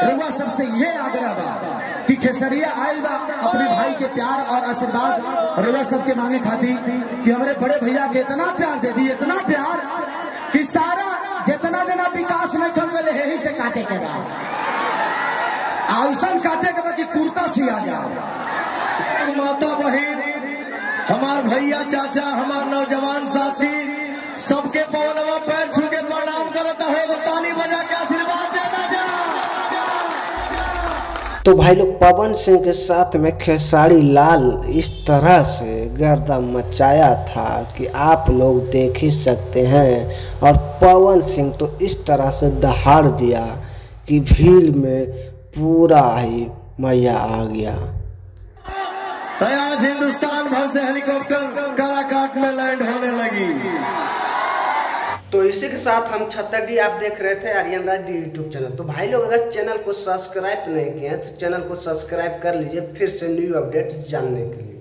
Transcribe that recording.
रुआ सबसे ये आग्रह बा कि खेसरिया आयल बा अपने भाई के प्यार और आशीर्वाद रुआ सबके मांगे खाती कि हमारे बड़े भैया के इतना प्यार दे दी, इतना प्यार कि सारा जितना देना विकास में कल वाले यही से काटे के बाद आउसन काटे के बाद कि कुर्ता सिया जाओ। माता बहन, हमार भैया चाचा, हमार नौजवान साथी सबके पवनवा पैर छू के प्रणाम करता है, तो ताली बजा के आशीर्वाद देना जा। तो भाई लोग पवन सिंह के साथ में खेसारी लाल इस तरह से गर्दा मचाया था कि आप लोग देख ही सकते हैं। और पवन सिंह तो इस तरह से दहाड़ दिया कि भीड़ में पूरा ही मैया आ गया। आज हिंदुस्तान भर से हेलीकॉप्टर काराकाट में लैंड होने लगी। तो इसी के साथ हम छत्तर आप देख रहे थे आर्यन राज यूट्यूब चैनल। तो भाई लोग अगर चैनल को सब्सक्राइब नहीं किए हैं तो चैनल को सब्सक्राइब कर लीजिए फिर से न्यू अपडेट जानने के लिए।